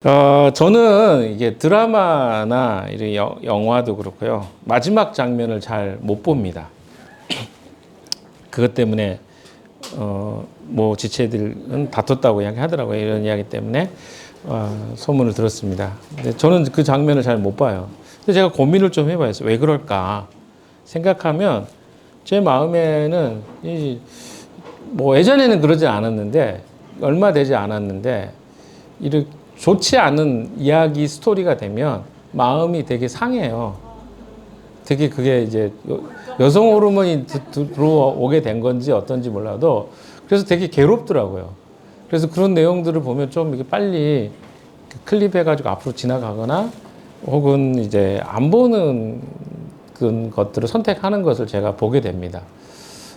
저는 이게 드라마나 이런 영화도 그렇고요. 마지막 장면을 잘 못 봅니다. 그것 때문에, 뭐 지체들은 다퉜다고 이야기하더라고요. 이런 이야기 때문에, 소문을 들었습니다. 근데 저는 그 장면을 잘 못 봐요. 근데 제가 고민을 좀 해봐요. 왜 그럴까 생각하면 제 마음에는 뭐 예전에는 그러지 않았는데, 얼마 되지 않았는데, 이렇게 좋지 않은 이야기 스토리가 되면 마음이 되게 상해요. 되게 그게 이제 여성 호르몬이 들어오게 된 건지 어떤지 몰라도 그래서 되게 괴롭더라고요. 그래서 그런 내용들을 보면 좀 이렇게 빨리 클립해가지고 앞으로 지나가거나 혹은 이제 안 보는 그런 것들을 선택하는 것을 제가 보게 됩니다.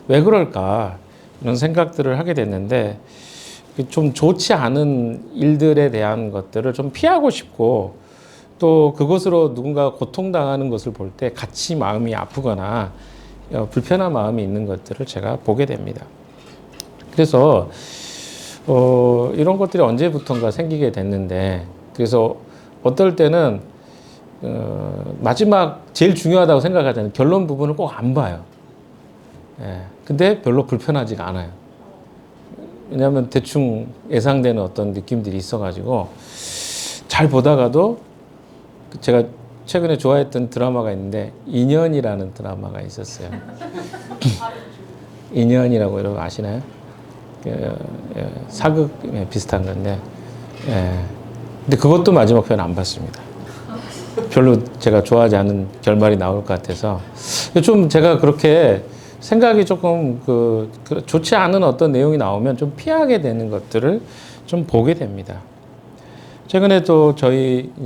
왜 그럴까 이런 생각들을 하게 됐는데 좀 좋지 않은 일들에 대한 것들을 좀 피하고 싶고 또 그것으로 누군가 고통당하는 것을 볼 때 같이 마음이 아프거나 불편한 마음이 있는 것들을 제가 보게 됩니다. 그래서 이런 것들이 언제부턴가 생기게 됐는데 그래서 어떨 때는 마지막 제일 중요하다고 생각하잖아요. 결론 부분을 꼭 안 봐요. 근데 별로 불편하지가 않아요. 왜냐하면 대충 예상되는 어떤 느낌들이 있어가지고 잘 보다가도 제가 최근에 좋아했던 드라마가 있는데 인연이라는 드라마가 있었어요. 인연이라고 여러분 아시나요? 사극 비슷한 건데 근데 그것도 마지막 편 안 봤습니다. 별로 제가 좋아하지 않는 결말이 나올 것 같아서 좀 제가 그렇게 생각이 조금 좋지 않은 어떤 내용이 나오면 좀 피하게 되는 것들을 좀 보게 됩니다. 최근에 또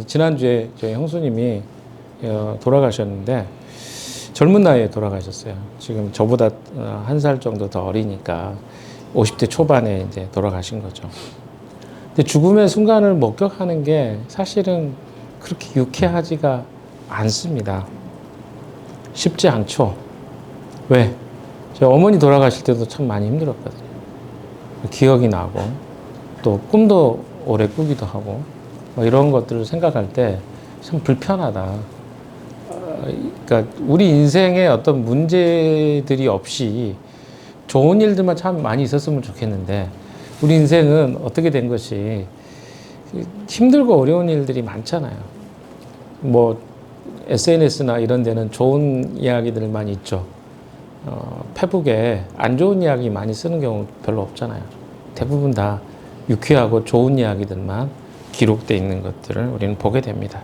지난주에 저희 형수님이 돌아가셨는데 젊은 나이에 돌아가셨어요. 지금 저보다 한 살 정도 더 어리니까 50대 초반에 이제 돌아가신 거죠. 근데 죽음의 순간을 목격하는 게 사실은 그렇게 유쾌하지가 않습니다. 쉽지 않죠. 왜? 제 어머니 돌아가실 때도 참 많이 힘들었거든요. 기억이 나고 또 꿈도 오래 꾸기도 하고 뭐 이런 것들을 생각할 때 참 불편하다. 그러니까 우리 인생에 어떤 문제들이 없이 좋은 일들만 참 많이 있었으면 좋겠는데 우리 인생은 어떻게 된 것이 힘들고 어려운 일들이 많잖아요. 뭐 SNS나 이런 데는 좋은 이야기들만 있죠. 페북에 안 좋은 이야기 많이 쓰는 경우 별로 없잖아요. 대부분 다 유쾌하고 좋은 이야기들만 기록되어 있는 것들을 우리는 보게 됩니다.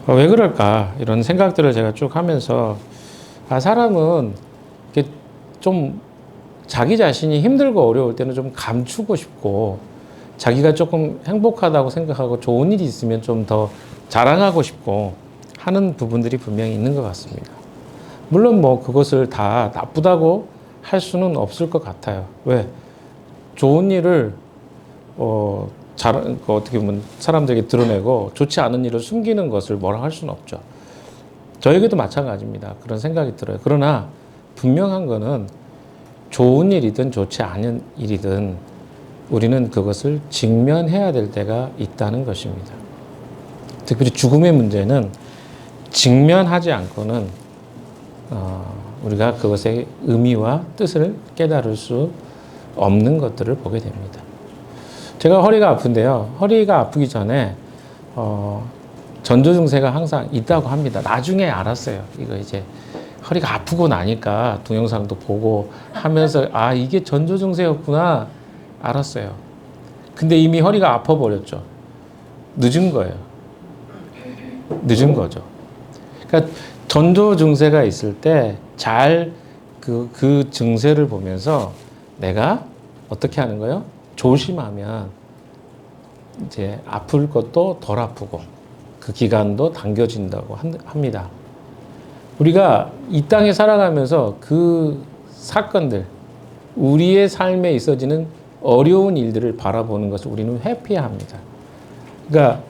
왜 그럴까? 이런 생각들을 제가 쭉 하면서 사람은 이렇게 좀 자기 자신이 힘들고 어려울 때는 좀 감추고 싶고 자기가 조금 행복하다고 생각하고 좋은 일이 있으면 좀 더 자랑하고 싶고 하는 부분들이 분명히 있는 것 같습니다. 물론 뭐 그것을 다 나쁘다고 할 수는 없을 것 같아요. 왜? 좋은 일을 어떻게 보면 사람들에게 드러내고 좋지 않은 일을 숨기는 것을 뭐라 할 수는 없죠. 저에게도 마찬가지입니다. 그런 생각이 들어요. 그러나 분명한 거는 좋은 일이든 좋지 않은 일이든 우리는 그것을 직면해야 될 때가 있다는 것입니다. 특별히 죽음의 문제는 직면하지 않고는 우리가 그것의 의미와 뜻을 깨달을 수 없는 것들을 보게 됩니다. 제가 허리가 아픈데요. 허리가 아프기 전에 전조 증세가 항상 있다고 합니다. 나중에 알았어요. 이거 이제 허리가 아프고 나니까 동영상도 보고 하면서 이게 전조 증세였구나 알았어요. 근데 이미 허리가 아파 버렸죠. 늦은 거예요. 늦은 거죠. 그러니까 전조 증세가 있을 때 잘 그 증세를 보면서 내가 어떻게 하는 거예요? 조심하면 이제 아플 것도 덜 아프고 그 기간도 당겨진다고 합니다. 우리가 이 땅에 살아가면서 그 사건들, 우리의 삶에 있어지는 어려운 일들을 바라보는 것을 우리는 회피해야 합니다. 그러니까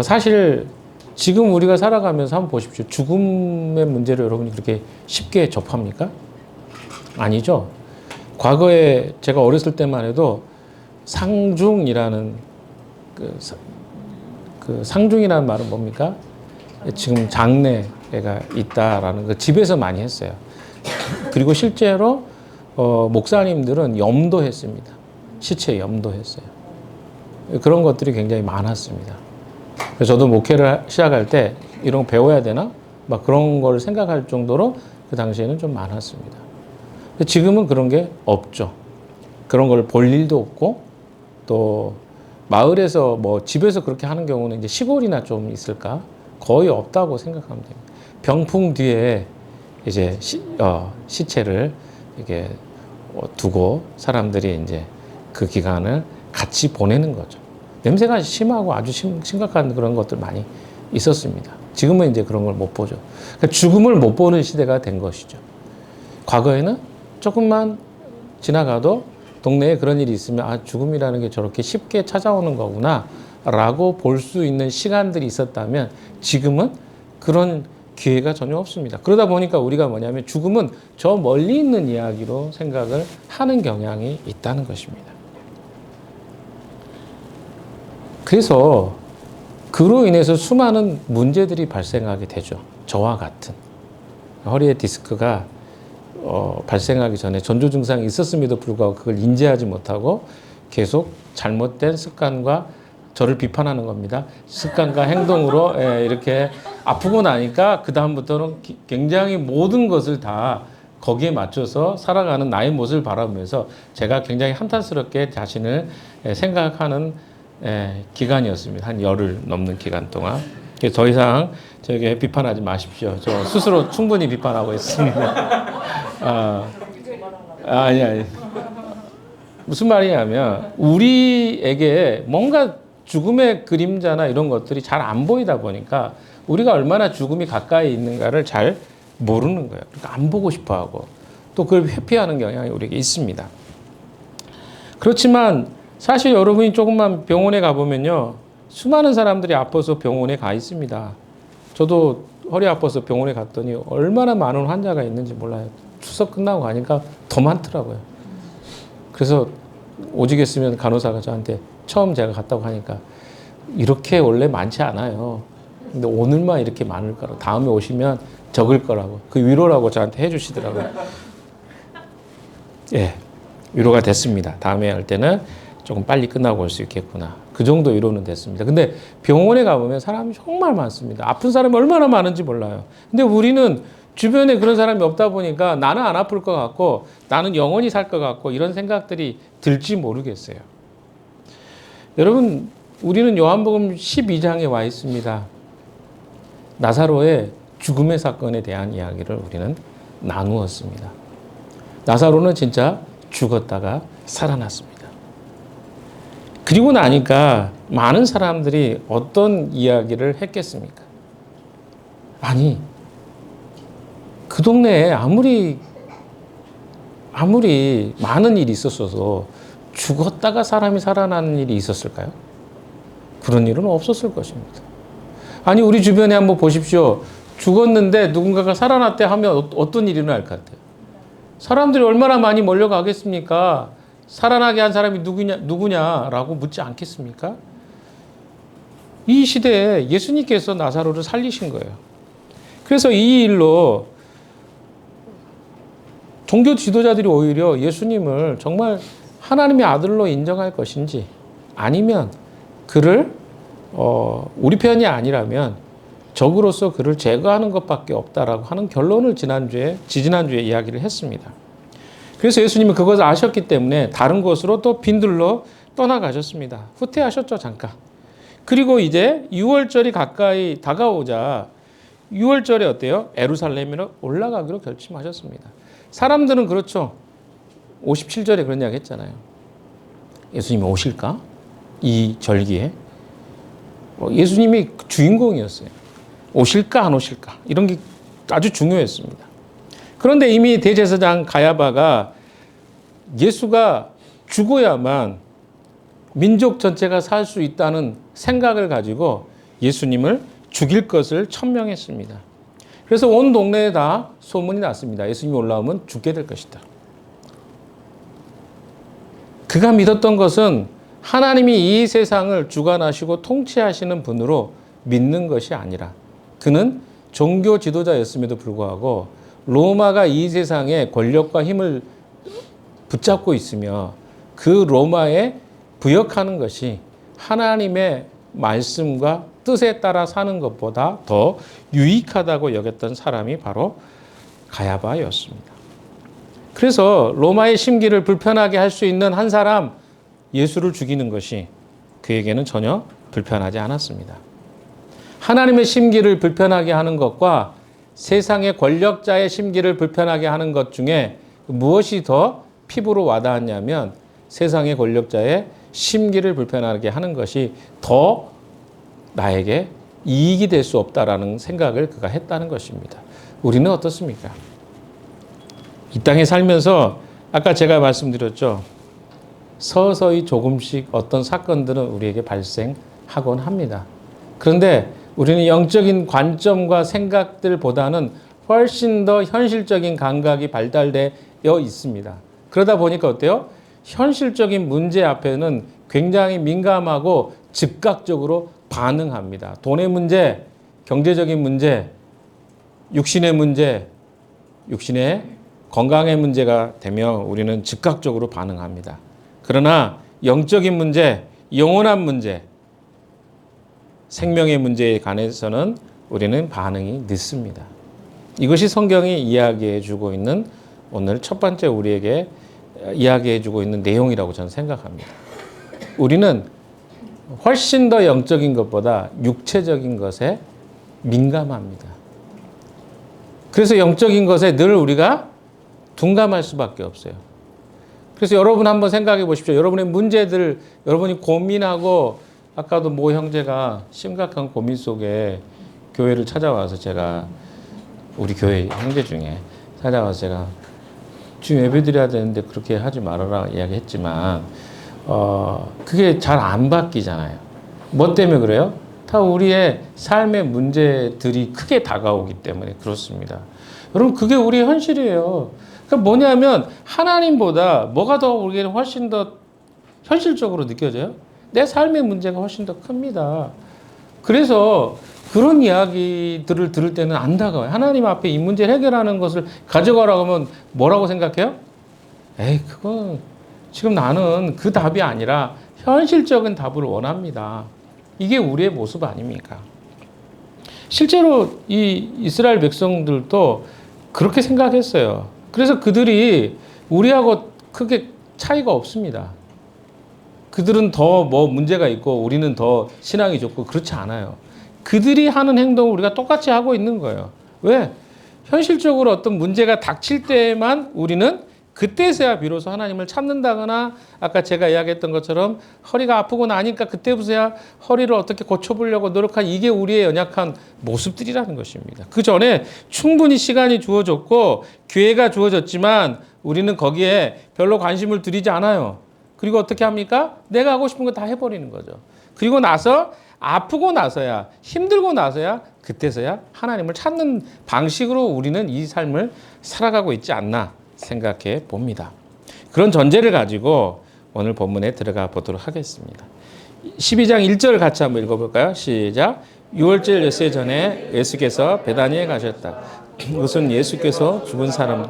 사실 지금 우리가 살아가면서 한번 보십시오. 죽음의 문제를 여러분이 그렇게 쉽게 접합니까? 아니죠. 과거에 제가 어렸을 때만 해도 상중이라는 그 상중이라는 말은 뭡니까? 지금 장례가 있다라는 거 집에서 많이 했어요. 그리고 실제로 목사님들은 염도했습니다. 시체 염도했어요. 그런 것들이 굉장히 많았습니다. 그래서 저도 목회를 시작할 때 이런 거 배워야 되나? 막 그런 걸 생각할 정도로 그 당시에는 좀 많았습니다. 근데 지금은 그런 게 없죠. 그런 걸 볼 일도 없고 또 마을에서 뭐 집에서 그렇게 하는 경우는 이제 시골이나 좀 있을까? 거의 없다고 생각하면 됩니다. 병풍 뒤에 이제 시체를 이렇게 두고 사람들이 이제 그 기간을 같이 보내는 거죠. 냄새가 심하고 아주 심각한 그런 것들 많이 있었습니다. 지금은 이제 그런 걸 못 보죠. 그러니까 죽음을 못 보는 시대가 된 것이죠. 과거에는 조금만 지나가도 동네에 그런 일이 있으면 아, 죽음이라는 게 저렇게 쉽게 찾아오는 거구나 라고 볼 수 있는 시간들이 있었다면 지금은 그런 기회가 전혀 없습니다. 그러다 보니까 우리가 뭐냐면 죽음은 저 멀리 있는 이야기로 생각을 하는 경향이 있다는 것입니다. 그래서 그로 인해서 수많은 문제들이 발생하게 되죠. 저와 같은. 허리에 디스크가 발생하기 전에 전조 증상이 있었음에도 불구하고 그걸 인지하지 못하고 계속 잘못된 습관과 저를 비판하는 겁니다. 습관과 행동으로 이렇게 아프고 나니까 그 다음부터는 굉장히 모든 것을 다 거기에 맞춰서 살아가는 나의 모습을 바라보면서 제가 굉장히 한탄스럽게 자신을 생각하는 기간이었습니다. 한 열흘 넘는 기간 동안. 더 이상 저에게 비판하지 마십시오. 저 스스로 충분히 비판하고 있습니다. 아니. 무슨 말이냐면 우리에게 뭔가 죽음의 그림자나 이런 것들이 잘 안 보이다 보니까 우리가 얼마나 죽음이 가까이 있는가를 잘 모르는 거예요. 그러니까 안 보고 싶어 하고 또 그걸 회피하는 경향이 우리에게 있습니다. 그렇지만 사실 여러분이 조금만 병원에 가보면요. 수많은 사람들이 아파서 병원에 가 있습니다. 저도 허리 아파서 병원에 갔더니 얼마나 많은 환자가 있는지 몰라요. 추석 끝나고 가니까 더 많더라고요. 그래서 오지겠으면 간호사가 저한테 처음 제가 갔다고 하니까 이렇게 원래 많지 않아요. 근데 오늘만 이렇게 많을 거라고. 다음에 오시면 적을 거라고. 그 위로라고 저한테 해주시더라고요. 예, 위로가 됐습니다. 다음에 할 때는 조금 빨리 끝나고 올 수 있겠구나. 그 정도 위로는 됐습니다. 근데 병원에 가보면 사람이 정말 많습니다. 아픈 사람이 얼마나 많은지 몰라요. 근데 우리는 주변에 그런 사람이 없다 보니까 나는 안 아플 것 같고 나는 영원히 살 것 같고 이런 생각들이 들지 모르겠어요. 여러분, 우리는 요한복음 12장에 와 있습니다. 나사로의 죽음의 사건에 대한 이야기를 우리는 나누었습니다. 나사로는 진짜 죽었다가 살아났습니다. 그리고 나니까 많은 사람들이 어떤 이야기를 했겠습니까? 아니, 그 동네에 아무리 많은 일이 있었어도 죽었다가 사람이 살아나는 일이 있었을까요? 그런 일은 없었을 것입니다. 아니, 우리 주변에 한번 보십시오. 죽었는데 누군가가 살아났대 하면 어떤 일이 날 것 같아요? 사람들이 얼마나 많이 몰려가겠습니까? 살아나게 한 사람이 누구냐라고 묻지 않겠습니까? 이 시대에 예수님께서 나사로를 살리신 거예요. 그래서 이 일로 종교 지도자들이 오히려 예수님을 정말 하나님의 아들로 인정할 것인지 아니면 그를 우리 편이 아니라면 적으로서 그를 제거하는 것밖에 없다라고 하는 결론을 지지난주에 이야기를 했습니다. 그래서 예수님은 그것을 아셨기 때문에 다른 곳으로 또 빈들로 떠나가셨습니다. 후퇴하셨죠, 잠깐. 그리고 이제 6월절이 가까이 다가오자 6월절에 어때요? 예루살렘으로 올라가기로 결심하셨습니다. 사람들은 그렇죠. 57절에 그런 이야기 했잖아요. 예수님이 오실까? 이 절기에. 예수님이 주인공이었어요. 오실까 안 오실까? 이런 게 아주 중요했습니다. 그런데 이미 대제사장 가야바가 예수가 죽어야만 민족 전체가 살 수 있다는 생각을 가지고 예수님을 죽일 것을 천명했습니다. 그래서 온 동네에 다 소문이 났습니다. 예수님이 올라오면 죽게 될 것이다. 그가 믿었던 것은 하나님이 이 세상을 주관하시고 통치하시는 분으로 믿는 것이 아니라 그는 종교 지도자였음에도 불구하고 로마가 이 세상의 권력과 힘을 붙잡고 있으며 그 로마에 부역하는 것이 하나님의 말씀과 뜻에 따라 사는 것보다 더 유익하다고 여겼던 사람이 바로 가야바였습니다. 그래서 로마의 심기를 불편하게 할 수 있는 한 사람, 예수를 죽이는 것이 그에게는 전혀 불편하지 않았습니다. 하나님의 심기를 불편하게 하는 것과 세상의 권력자의 심기를 불편하게 하는 것 중에 무엇이 더 피부로 와닿았냐면 세상의 권력자의 심기를 불편하게 하는 것이 더 나에게 이익이 될 수 없다라는 생각을 그가 했다는 것입니다. 우리는 어떻습니까? 이 땅에 살면서 아까 제가 말씀드렸죠. 서서히 조금씩 어떤 사건들은 우리에게 발생하곤 합니다. 그런데 우리는 영적인 관점과 생각들보다는 훨씬 더 현실적인 감각이 발달되어 있습니다. 그러다 보니까 어때요? 현실적인 문제 앞에는 굉장히 민감하고 즉각적으로 반응합니다. 돈의 문제, 경제적인 문제, 육신의 문제, 육신의 건강의 문제가 되면 우리는 즉각적으로 반응합니다. 그러나 영적인 문제, 영원한 문제, 생명의 문제에 관해서는 우리는 반응이 늦습니다. 이것이 성경이 이야기해 주고 있는 오늘 첫 번째 우리에게 이야기해 주고 있는 내용이라고 저는 생각합니다. 우리는 훨씬 더 영적인 것보다 육체적인 것에 민감합니다. 그래서 영적인 것에 늘 우리가 둔감할 수밖에 없어요. 그래서 여러분 한번 생각해 보십시오. 여러분의 문제들, 여러분이 고민하고 아까도 모 형제가 심각한 고민 속에 교회를 찾아와서 제가 우리 교회 형제 중에 찾아와서 제가 지금 예배드려야 되는데 그렇게 하지 말아라 이야기했지만 그게 잘 안 바뀌잖아요. 뭐 때문에 그래요? 다 우리의 삶의 문제들이 크게 다가오기 때문에 그렇습니다. 여러분 그게 우리의 현실이에요. 그러니까 뭐냐면 하나님보다 뭐가 더 우리에게 훨씬 더 현실적으로 느껴져요? 내 삶의 문제가 훨씬 더 큽니다. 그래서 그런 이야기들을 들을 때는 안타까워요. 하나님 앞에 이 문제를 해결하는 것을 가져가라고 하면 뭐라고 생각해요? 에이, 그건 지금 나는 그 답이 아니라 현실적인 답을 원합니다. 이게 우리의 모습 아닙니까? 실제로 이 이스라엘 백성들도 그렇게 생각했어요. 그래서 그들이 우리하고 크게 차이가 없습니다. 그들은 더 뭐 문제가 있고 우리는 더 신앙이 좋고 그렇지 않아요. 그들이 하는 행동을 우리가 똑같이 하고 있는 거예요. 왜? 현실적으로 어떤 문제가 닥칠 때만 우리는 그때서야 비로소 하나님을 찾는다거나 아까 제가 이야기했던 것처럼 허리가 아프고 나니까 그때부터야 허리를 어떻게 고쳐보려고 노력한 이게 우리의 연약한 모습들이라는 것입니다. 그 전에 충분히 시간이 주어졌고 기회가 주어졌지만 우리는 거기에 별로 관심을 들이지 않아요. 그리고 어떻게 합니까? 내가 하고 싶은 거 다 해버리는 거죠. 그리고 나서 아프고 나서야 힘들고 나서야 그때서야 하나님을 찾는 방식으로 우리는 이 삶을 살아가고 있지 않나 생각해 봅니다. 그런 전제를 가지고 오늘 본문에 들어가 보도록 하겠습니다. 12장 1절 같이 한번 읽어볼까요? 시작. 6월절 엿새 전에 예수께서 베다니에 가셨다. 이것은 예수께서 죽은 사람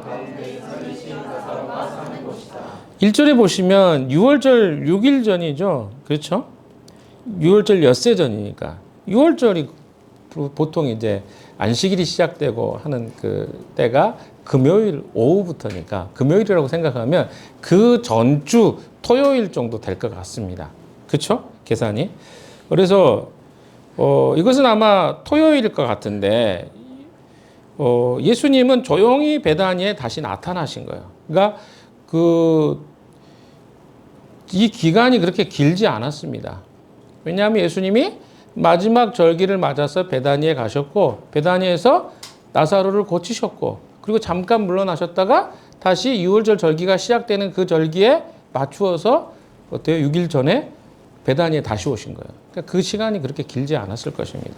1절에 보시면 6월절 6일 전이죠. 그렇죠? 6월절 엿새 전이니까 6월절이 보통 이제 안식일이 시작되고 하는 그 때가 금요일 오후부터니까 금요일이라고 생각하면 그 전주 토요일 정도 될 것 같습니다. 그렇죠? 계산이. 그래서 이것은 아마 토요일일 것 같은데 예수님은 조용히 베다니에 다시 나타나신 거예요. 그러니까 이 기간이 그렇게 길지 않았습니다. 왜냐하면 예수님이 마지막 절기를 맞아서 베다니에 가셨고 베다니에서 나사로를 고치셨고 그리고 잠깐 물러나셨다가 다시 6월절 절기가 시작되는 그 절기에 맞추어서 어때요? 6일 전에 베다니에 다시 오신 거예요. 그러니까 그 시간이 그렇게 길지 않았을 것입니다.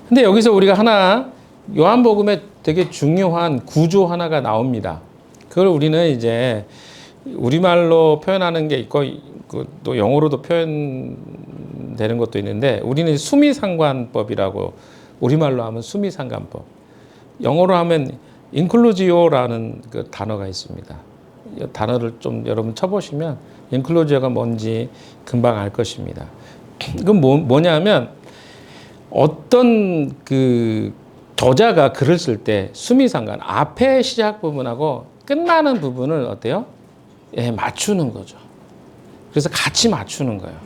근데 여기서 우리가 하나 요한복음에 되게 중요한 구조 하나가 나옵니다. 그걸 우리는 이제 우리말로 표현하는 게 있고 또 영어로도 표현되는 것도 있는데 우리는 수미상관법이라고 우리말로 하면 수미상관법. 영어로 하면 inclusio라는 그 단어가 있습니다. 이 단어를 좀 여러분 쳐보시면 inclusio가 뭔지 금방 알 것입니다. 그건 뭐냐면 어떤 그 저자가 글을 쓸 때 수미상관 앞에 시작 부분하고 끝나는 부분을 어때요? 예, 맞추는 거죠. 그래서 같이 맞추는 거예요.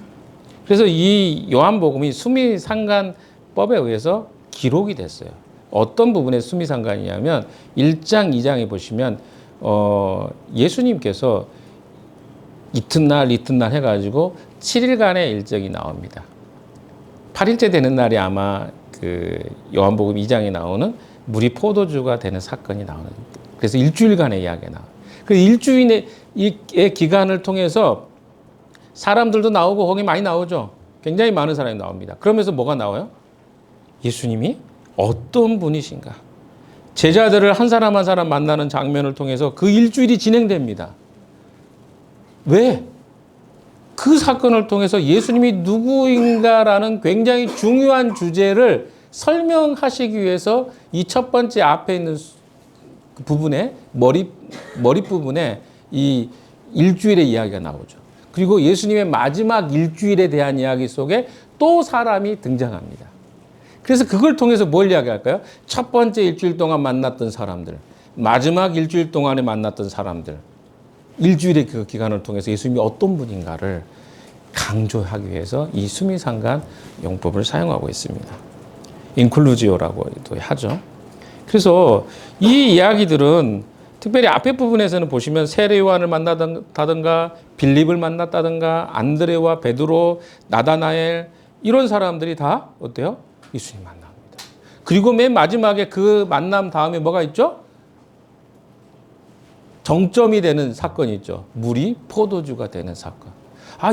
그래서 이 요한복음이 수미상관법에 의해서 기록이 됐어요. 어떤 부분에 수미상관이냐면 1장, 2장에 보시면 예수님께서 이튿날 해가지고 7일간의 일정이 나옵니다. 8일째 되는 날이 아마 그 요한복음 2장에 나오는 물이 포도주가 되는 사건이 나오는 거예요. 그래서 일주일간의 이야기가 나와요. 그 일주일의 기간을 통해서 사람들도 나오고 거기 많이 나오죠. 굉장히 많은 사람이 나옵니다. 그러면서 뭐가 나와요? 예수님이 어떤 분이신가? 제자들을 한 사람 한 사람 만나는 장면을 통해서 그 일주일이 진행됩니다. 왜? 그 사건을 통해서 예수님이 누구인가라는 굉장히 중요한 주제를 설명하시기 위해서 이 첫 번째 앞에 있는 그 부분에 머리 부분에 이 일주일의 이야기가 나오죠. 그리고 예수님의 마지막 일주일에 대한 이야기 속에 또 사람이 등장합니다. 그래서 그걸 통해서 뭘 이야기할까요? 첫 번째 일주일 동안 만났던 사람들, 마지막 일주일 동안에 만났던 사람들, 일주일의 그 기간을 통해서 예수님이 어떤 분인가를 강조하기 위해서 이 수미상관 용법을 사용하고 있습니다. 인클루지오라고도 하죠. 그래서 이 이야기들은 특별히 앞에 부분에서는 보시면 세례 요한을 만났다든가 빌립을 만났다든가 안드레와 베드로, 나다나엘 이런 사람들이 다 어때요? 예수님 만납니다. 그리고 맨 마지막에 그 만남 다음에 뭐가 있죠? 정점이 되는 사건이 있죠. 물이 포도주가 되는 사건.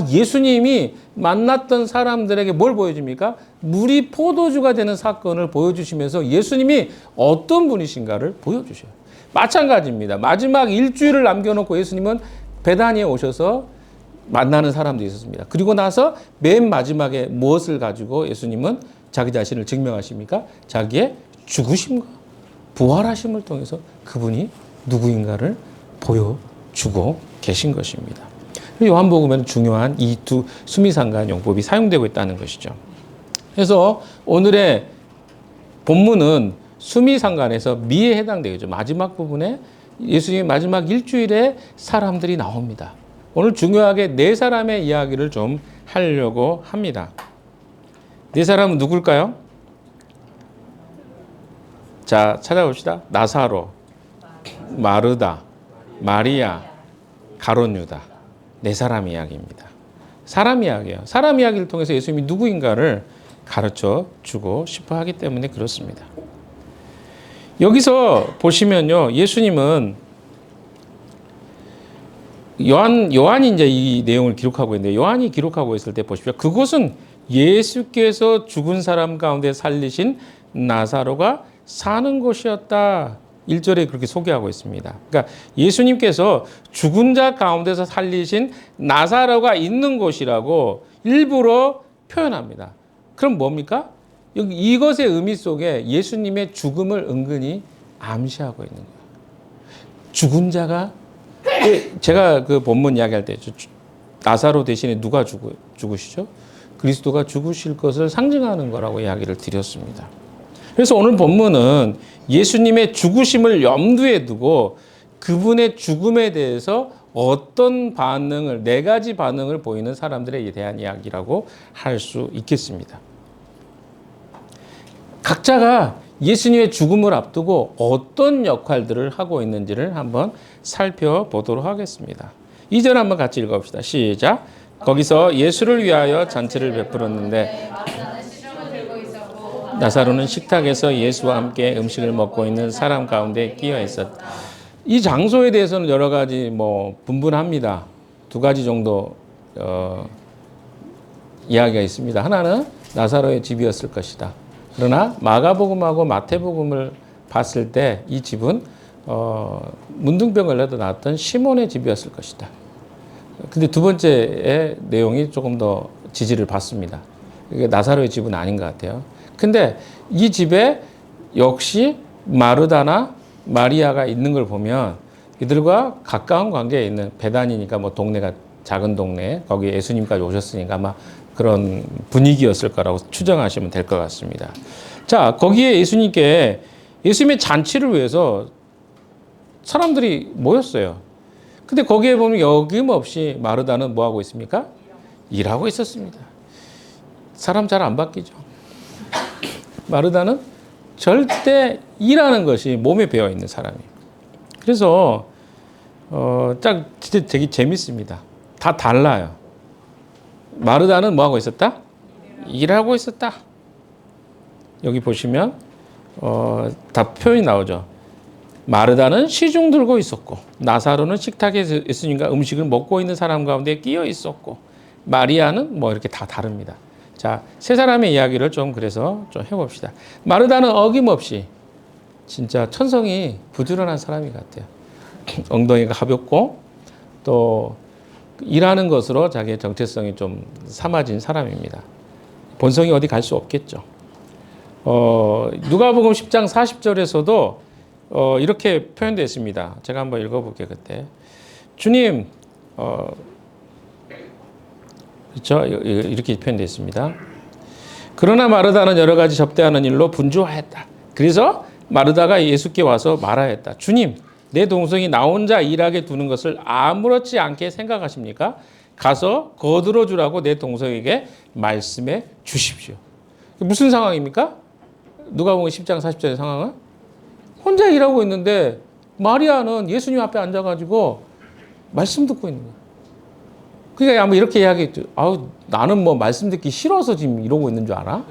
예수님이 만났던 사람들에게 뭘 보여줍니까? 물이 포도주가 되는 사건을 보여주시면서 예수님이 어떤 분이신가를 보여주셔요. 마찬가지입니다. 마지막 일주일을 남겨놓고 예수님은 베다니에 오셔서 만나는 사람들이 있었습니다. 그리고 나서 맨 마지막에 무엇을 가지고 예수님은 자기 자신을 증명하십니까? 자기의 죽으심과 부활하심을 통해서 그분이 누구인가를 보여주고 계신 것입니다. 요한복음에는 중요한 이 두 수미상관 용법이 사용되고 있다는 것이죠. 그래서 오늘의 본문은 수미상관에서 미에 해당되겠죠. 마지막 부분에 예수님의 마지막 일주일에 사람들이 나옵니다. 오늘 중요하게 네 사람의 이야기를 좀 하려고 합니다. 네 사람은 누굴까요? 자, 찾아봅시다. 나사로, 마르다, 마리아, 가룟 유다. 네 사람 이야기입니다. 사람 이야기예요. 사람 이야기를 통해서 예수님이 누구인가를 가르쳐 주고 싶어 하기 때문에 그렇습니다. 여기서 보시면요. 예수님은 요한이 이제 이 내용을 기록하고 있는데 요한이 기록하고 있을 때 보십시오. 그곳은 예수께서 죽은 사람 가운데 살리신 나사로가 사는 곳이었다. 1절에 그렇게 소개하고 있습니다. 그러니까 예수님께서 죽은 자 가운데서 살리신 나사로가 있는 곳이라고 일부러 표현합니다. 그럼 뭡니까? 이것의 의미 속에 예수님의 죽음을 은근히 암시하고 있는 거예요. 죽은 자가 제가 그 본문 이야기할 때 나사로 대신에 누가 죽으시죠? 그리스도가 죽으실 것을 상징하는 거라고 이야기를 드렸습니다. 그래서 오늘 본문은 예수님의 죽으심을 염두에 두고 그분의 죽음에 대해서 어떤 반응을, 네 가지 반응을 보이는 사람들에 대한 이야기라고 할 수 있겠습니다. 각자가 예수님의 죽음을 앞두고 어떤 역할들을 하고 있는지를 한번 살펴보도록 하겠습니다. 2절 한번 같이 읽어봅시다. 시작. 거기서 예수를 위하여 잔치를 베풀었는데 나사로는 식탁에서 예수와 함께 음식을 먹고 있는 사람 가운데 끼어 있었다. 이 장소에 대해서는 여러 가지 분분합니다. 두 가지 정도 이야기가 있습니다. 하나는 나사로의 집이었을 것이다. 그러나 마가복음하고 마태복음을 봤을 때 이 집은 문둥병 걸려도 나았던 시몬의 집이었을 것이다. 근데 두 번째의 내용이 조금 더 지지를 받습니다. 이게 나사로의 집은 아닌 것 같아요. 근데 이 집에 역시 마르다나 마리아가 있는 걸 보면 이들과 가까운 관계에 있는 베다니니까 뭐 동네가 작은 동네, 거기에 예수님까지 오셨으니까 아마 그런 분위기였을 거라고 추정하시면 될 것 같습니다. 자, 거기에 예수님의 잔치를 위해서 사람들이 모였어요. 근데 거기에 보면 여김없이 마르다는 뭐 하고 있습니까? 일하고 있었습니다. 사람 잘 안 바뀌죠. 마르다는 절대 일하는 것이 몸에 배어 있는 사람이에요. 그래서 진짜 되게 재밌습니다. 다 달라요. 마르다는 뭐 하고 있었다? 일하고 있었다. 여기 보시면 다 표현이 나오죠. 마르다는 시중 들고 있었고 나사로는 식탁에 예수님과 음식을 먹고 있는 사람 가운데 끼어 있었고 마리아는 뭐 이렇게 다 다릅니다. 자, 세 사람의 이야기를 그래서 좀 해봅시다. 마르다는 어김없이 진짜 천성이 부지런한 사람이 같아요. 엉덩이가 가볍고 또 일하는 것으로 자기의 정체성이 좀 삼아진 사람입니다. 본성이 어디 갈 수 없겠죠. 누가복음 10장 40절에서도 이렇게 표현되어 있습니다. 제가 한번 읽어볼게요. 그때 주님 그렇죠? 이렇게 표현되어 있습니다. 그러나 마르다는 여러 가지 접대하는 일로 분주하였다. 그래서 마르다가 예수께 와서 말하였다. 주님, 내 동생이 나 혼자 일하게 두는 것을 아무렇지 않게 생각하십니까? 가서 거들어 주라고 내 동생에게 말씀해 주십시오. 무슨 상황입니까? 누가복음 10장 40절의 상황은 혼자 일하고 있는데 마리아는 예수님 앞에 앉아가지고 말씀 듣고 있는 거예요. 그러니까 아마 이렇게 이야기했죠. 나는 뭐 말씀 듣기 싫어서 지금 이러고 있는 줄 알아?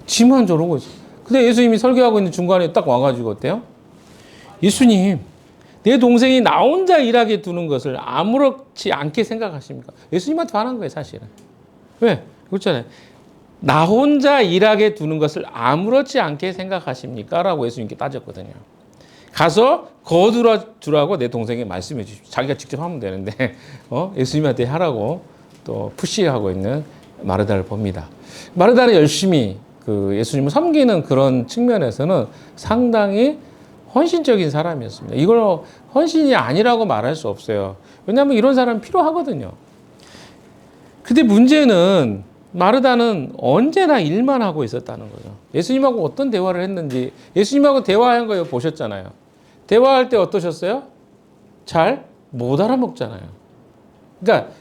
지만 저러고 있어. 근데 예수님이 설교하고 있는 중간에 딱 와가지고 어때요? 예수님, 내 동생이 나 혼자 일하게 두는 것을 아무렇지 않게 생각하십니까? 예수님한테 화난 거예요, 사실은. 왜? 그렇잖아요. 나 혼자 일하게 두는 것을 아무렇지 않게 생각하십니까? 라고 예수님께 따졌거든요. 가서 거두어 주라고 내 동생에게 말씀해 주십시오. 자기가 직접 하면 되는데 예수님한테 하라고 또 푸시하고 있는 마르다를 봅니다. 마르다는 열심히 예수님을 섬기는 그런 측면에서는 상당히 헌신적인 사람이었습니다. 이걸 헌신이 아니라고 말할 수 없어요. 왜냐하면 이런 사람이 필요하거든요. 근데 문제는 마르다는 언제나 일만 하고 있었다는 거죠. 예수님하고 어떤 대화를 했는지 예수님하고 대화한 거 보셨잖아요. 대화할 때 어떠셨어요? 잘 못 알아먹잖아요. 그러니까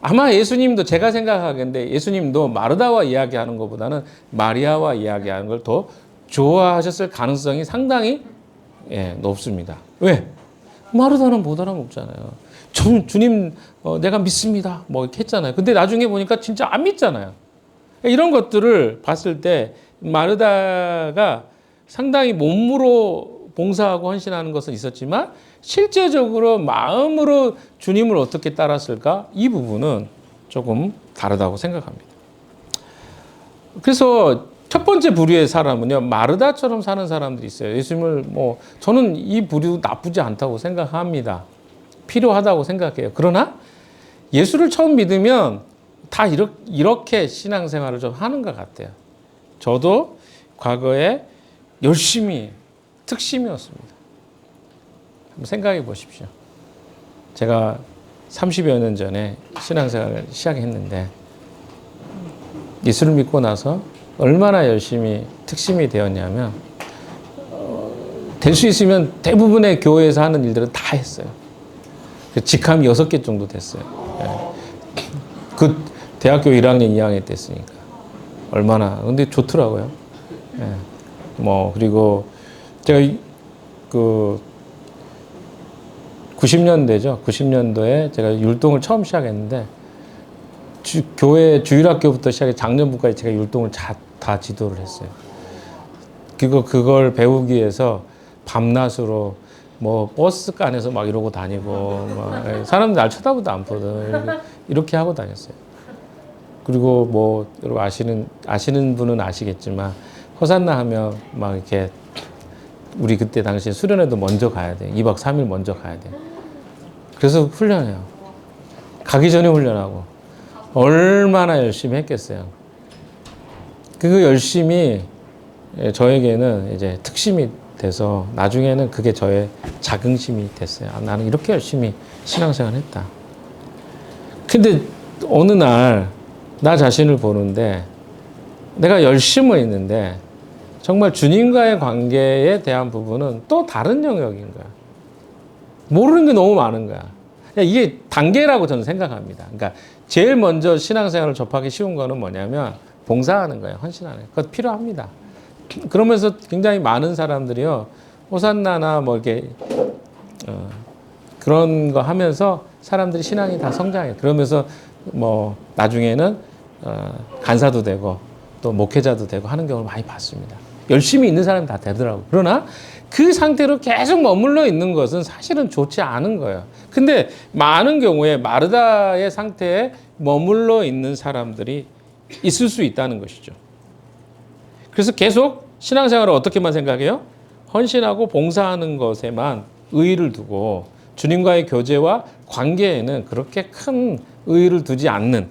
아마 예수님도 제가 생각하기에 예수님도 마르다와 이야기하는 것보다는 마리아와 이야기하는 걸 더 좋아하셨을 가능성이 상당히 높습니다. 왜? 마르다는 못 알아먹잖아요. 주님 내가 믿습니다. 뭐 이렇게 했잖아요. 근데 나중에 보니까 진짜 안 믿잖아요. 이런 것들을 봤을 때 마르다가 상당히 몸으로 봉사하고 헌신하는 것은 있었지만 실제적으로 마음으로 주님을 어떻게 따랐을까? 이 부분은 조금 다르다고 생각합니다. 그래서 첫 번째 부류의 사람은요, 마르다처럼 사는 사람들이 있어요. 예수님을 저는 이 부류 나쁘지 않다고 생각합니다. 필요하다고 생각해요. 그러나 예수를 처음 믿으면 다 이렇게 신앙생활을 좀 하는 것 같아요. 저도 과거에 열심히 특심이었습니다. 한번 생각해 보십시오. 제가 30여 년 전에 신앙생활을 시작했는데 예수를 믿고 나서 얼마나 열심히 특심이 되었냐면 될 수 있으면 대부분의 교회에서 하는 일들은 다 했어요. 직함이 6개 정도 됐어요. 그 대학교 1학년, 2학년 때 했으니까 얼마나 근데 좋더라고요. 그리고 제가 90년대죠. 90년도에 제가 율동을 처음 시작했는데 교회 주일학교부터 시작해 작년부까지 제가 율동을 다 지도를 했어요. 그걸 배우기 위해서 밤낮으로 버스 안에서 막 이러고 다니고 사람들 날 쳐다보도 않거든. 이렇게 하고 다녔어요. 그리고 여러분 아시는 분은 아시겠지만 호산나 하면 막 이렇게 우리 그때 당시에 수련회도 먼저 가야 돼. 2박 3일 먼저 가야 돼. 그래서 훈련해요. 가기 전에 훈련하고. 얼마나 열심히 했겠어요. 그 열심히 저에게는 이제 특심이 돼서 나중에는 그게 저의 자긍심이 됐어요. 아, 나는 이렇게 열심히 신앙생활 했다. 근데 어느 날 나 자신을 보는데 내가 열심히 했는데 정말 주님과의 관계에 대한 부분은 또 다른 영역인 거야. 모르는 게 너무 많은 거야. 이게 단계라고 저는 생각합니다. 그러니까 제일 먼저 신앙생활을 접하기 쉬운 거는 뭐냐면 봉사하는 거예요. 헌신하는 거예요. 그것 필요합니다. 그러면서 굉장히 많은 사람들이요. 호산나나 뭐 이렇게 그런 거 하면서 사람들이 신앙이 다 성장해요. 그러면서 뭐 나중에는 간사도 되고 또 목회자도 되고 하는 경우를 많이 봤습니다. 열심히 있는 사람이 다 되더라고요. 그러나 그 상태로 계속 머물러 있는 것은 사실은 좋지 않은 거예요. 근데 많은 경우에 마르다의 상태에 머물러 있는 사람들이 있을 수 있다는 것이죠. 그래서 계속 신앙생활을 어떻게만 생각해요? 헌신하고 봉사하는 것에만 의의를 두고 주님과의 교제와 관계에는 그렇게 큰 의의를 두지 않는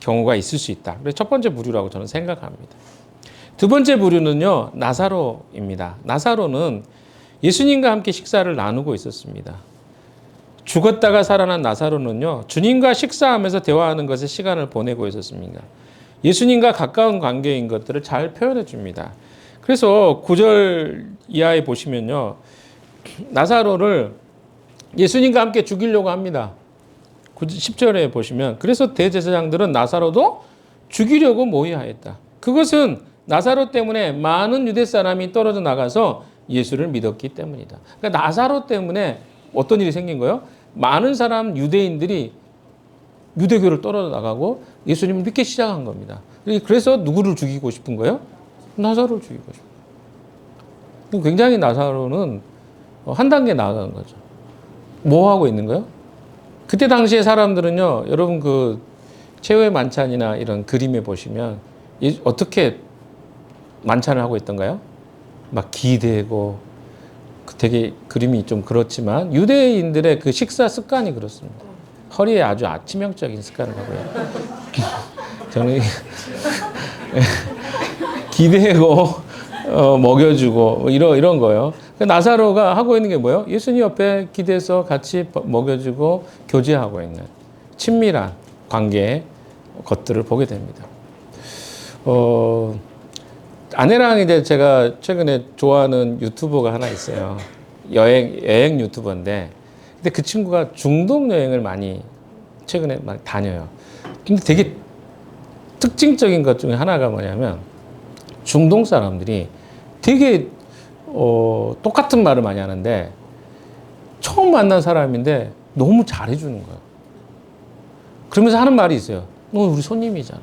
경우가 있을 수 있다. 그래서 첫 번째 부류라고 저는 생각합니다. 두 번째 부류는요, 나사로입니다. 나사로는 예수님과 함께 식사를 나누고 있었습니다. 죽었다가 살아난 나사로는요, 주님과 식사하면서 대화하는 것에 시간을 보내고 있었습니다. 예수님과 가까운 관계인 것들을 잘 표현해 줍니다. 그래서 9절 이하에 보시면요, 나사로를 예수님과 함께 죽이려고 합니다. 10절에 보시면 그래서 대제사장들은 나사로도 죽이려고 모의하였다. 그것은 나사로 때문에 많은 유대 사람이 떨어져 나가서 예수를 믿었기 때문이다. 그러니까 나사로 때문에 어떤 일이 생긴 거예요? 많은 사람 유대인들이 유대교를 떨어져 나가고 예수님을 믿기 시작한 겁니다. 그래서 누구를 죽이고 싶은 거예요? 나사로를 죽이고 싶어요. 굉장히 나사로는 한 단계 나아간 거죠. 뭐 하고 있는 거예요? 그때 당시에 사람들은요, 여러분 그 최후의 만찬이나 이런 그림에 보시면 어떻게 만찬을 하고 있던가요? 막 기대고 되게 그림이 좀 그렇지만 유대인들의 그 식사 습관이 그렇습니다. 허리에 아주 치명적인 습관을 하고요. 저는 기대고 먹여주고 이런 거요. 나사로가 하고 있는 게 뭐예요? 예수님 옆에 기대서 같이 먹여주고 교제하고 있는 친밀한 관계의 것들을 보게 됩니다. 아내랑 이제 제가 최근에 좋아하는 유튜버가 하나 있어요. 여행 유튜버인데, 근데 그 친구가 중동 여행을 많이 최근에 많이 다녀요. 근데 되게 특징적인 것 중에 하나가 뭐냐면 중동 사람들이 되게 똑같은 말을 많이 하는데 처음 만난 사람인데 너무 잘해주는 거예요. 그러면서 하는 말이 있어요. 너 우리 손님이잖아.